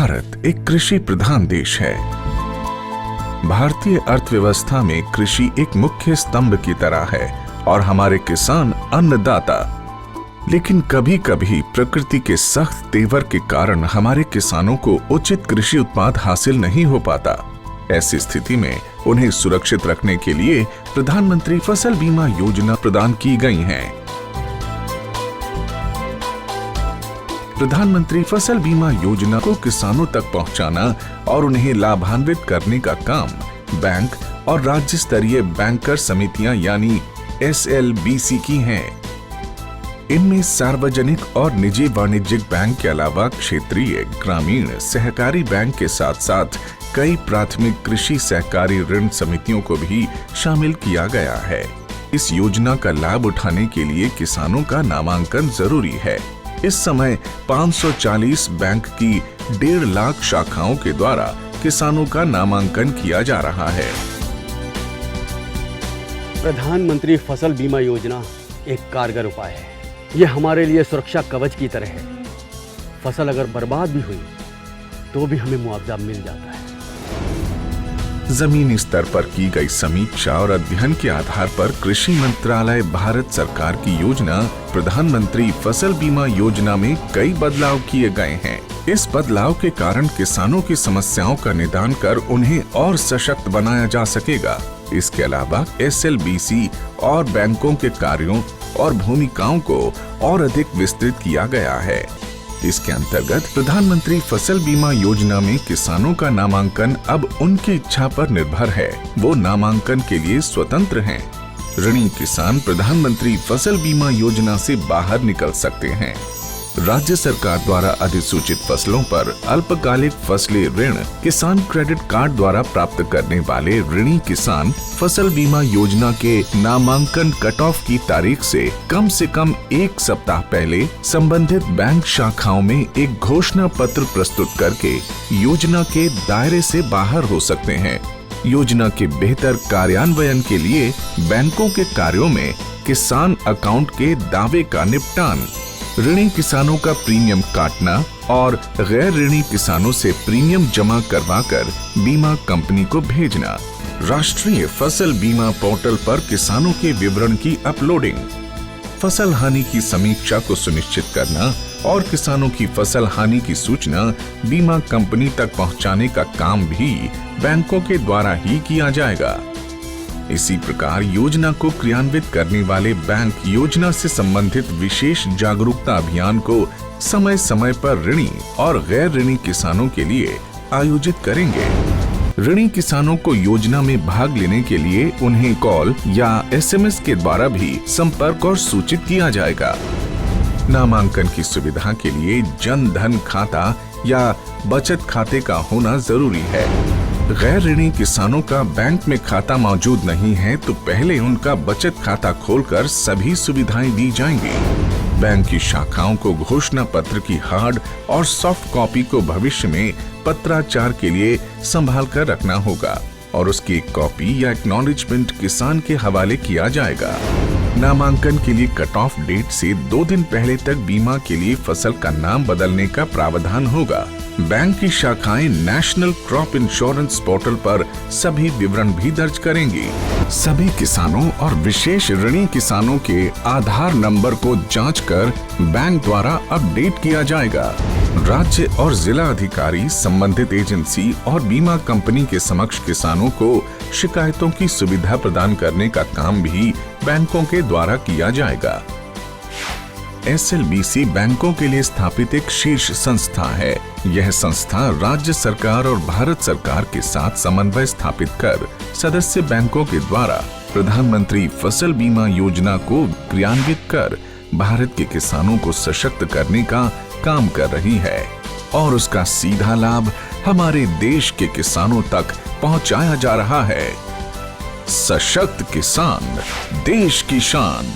भारत एक कृषि प्रधान देश है। भारतीय अर्थव्यवस्था में कृषि एक मुख्य स्तंभ की तरह है और हमारे किसान अन्नदाता। लेकिन कभी कभी प्रकृति के सख्त तेवर के कारण हमारे किसानों को उचित कृषि उत्पाद हासिल नहीं हो पाता। ऐसी स्थिति में उन्हें सुरक्षित रखने के लिए प्रधानमंत्री फसल बीमा योजना प्रदान की गई है। प्रधानमंत्री फसल बीमा योजना को किसानों तक पहुंचाना और उन्हें लाभान्वित करने का काम बैंक और राज्य स्तरीय बैंकर समितियां यानी SLBC की हैं। इनमें सार्वजनिक और निजी वाणिज्यिक बैंक के अलावा क्षेत्रीय, ग्रामीण, सहकारी बैंक के साथ साथ कई प्राथमिक कृषि सहकारी ऋण समितियों को भी शामिल किया गया है। इस योजना का लाभ उठाने के लिए किसानों का नामांकन जरूरी है। इस समय 540 बैंक की 1.5 लाख शाखाओं के द्वारा किसानों का नामांकन किया जा रहा है। प्रधानमंत्री फसल बीमा योजना एक कारगर उपाय है। ये हमारे लिए सुरक्षा कवच की तरह है। फसल अगर बर्बाद भी हुई तो भी हमें मुआवजा मिल जाता है। जमीनी स्तर पर की गई समीक्षा और अध्ययन के आधार पर कृषि मंत्रालय भारत सरकार की योजना प्रधानमंत्री फसल बीमा योजना में कई बदलाव किए गए हैं। इस बदलाव के कारण किसानों की समस्याओं का निदान कर उन्हें और सशक्त बनाया जा सकेगा। इसके अलावा SLBC और बैंकों के कार्यों और भूमिकाओं को और अधिक विस्तृत किया गया है। इसके अंतर्गत प्रधानमंत्री फसल बीमा योजना में किसानों का नामांकन अब उनकी इच्छा पर निर्भर है। वो नामांकन के लिए स्वतंत्र हैं। ऋणी किसान प्रधानमंत्री फसल बीमा योजना से बाहर निकल सकते हैं। राज्य सरकार द्वारा अधिसूचित फसलों पर अल्पकालिक फसली ऋण किसान क्रेडिट कार्ड द्वारा प्राप्त करने वाले ऋणी किसान फसल बीमा योजना के नामांकन कट ऑफ की तारीख से कम 1 सप्ताह पहले संबंधित बैंक शाखाओं में एक घोषणा पत्र प्रस्तुत करके योजना के दायरे से बाहर हो सकते हैं। योजना के बेहतर कार्यान्वयन के लिए बैंकों के कार्यों में किसान अकाउंट के दावे का निपटान, ऋणी किसानों का प्रीमियम काटना और गैर ऋणी किसानों से प्रीमियम जमा करवाकर बीमा कंपनी को भेजना, राष्ट्रीय फसल बीमा पोर्टल पर किसानों के विवरण की अपलोडिंग, फसल हानि की समीक्षा को सुनिश्चित करना और किसानों की फसल हानि की सूचना बीमा कंपनी तक पहुंचाने का काम भी बैंकों के द्वारा ही किया जाएगा। इसी प्रकार योजना को क्रियान्वित करने वाले बैंक योजना से संबंधित विशेष जागरूकता अभियान को समय समय पर ऋणी और गैर ऋणी किसानों के लिए आयोजित करेंगे। ऋणी किसानों को योजना में भाग लेने के लिए उन्हें कॉल या SMS के द्वारा भी संपर्क और सूचित किया जाएगा। नामांकन की सुविधा के लिए जन धन खाता या बचत खाते का होना जरूरी है। गैर ऋणी किसानों का बैंक में खाता मौजूद नहीं है तो पहले उनका बचत खाता खोलकर सभी सुविधाएं दी जाएंगी। बैंक की शाखाओं को घोषणा पत्र की हार्ड और सॉफ्ट कॉपी को भविष्य में पत्राचार के लिए संभाल कर रखना होगा और उसकी एक कॉपी या एक्नॉलेजमेंट किसान के हवाले किया जाएगा। नामांकन के लिए कट ऑफ डेट से 2 दिन पहले तक बीमा के लिए फसल का नाम बदलने का प्रावधान होगा। बैंक की शाखाएं नेशनल क्रॉप इंश्योरेंस पोर्टल पर सभी विवरण भी दर्ज करेंगी। सभी किसानों और विशेष ऋणी किसानों के आधार नंबर को जांचकर बैंक द्वारा अपडेट किया जाएगा। राज्य और जिला अधिकारी संबंधित एजेंसी और बीमा कंपनी के समक्ष किसानों को शिकायतों की सुविधा प्रदान करने का काम भी बैंकों के द्वारा किया जाएगा। SLBC बैंकों के लिए स्थापित एक शीर्ष संस्था है। यह संस्था राज्य सरकार और भारत सरकार के साथ समन्वय स्थापित कर सदस्य बैंकों के द्वारा प्रधानमंत्री फसल बीमा योजना को क्रियान्वित कर भारत के किसानों को सशक्त करने का काम कर रही है और उसका सीधा लाभ हमारे देश के किसानों तक पहुंचाया जा रहा है। सशक्त किसान, देश की शान।